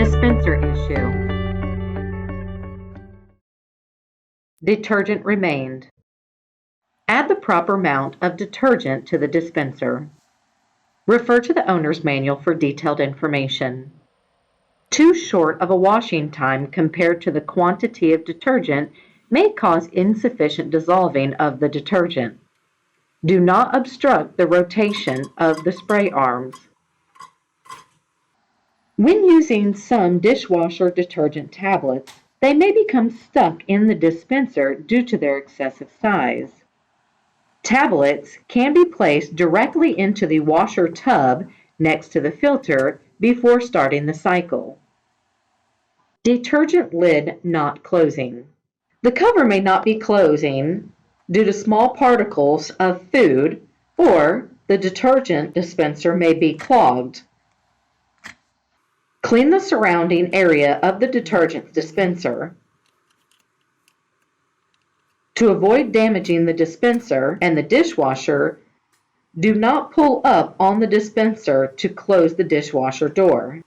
Dispenser issue. Detergent remained. Add the proper amount of detergent to the dispenser. Refer to the owner's manual for detailed information. Too short of a washing time compared to the quantity of detergent may cause insufficient dissolving of the detergent. Do not obstruct the rotation of the spray arms. When using some dishwasher detergent tablets, they may become stuck in the dispenser due to their excessive size. Tablets can be placed directly into the washer tub next to the filter before starting the cycle. Detergent lid not closing. The cover may not be closing due to small particles of food, or the detergent dispenser may be clogged. Clean the surrounding area of the detergent dispenser. To avoid damaging the dispenser and the dishwasher, do not pull up on the dispenser to close the dishwasher door.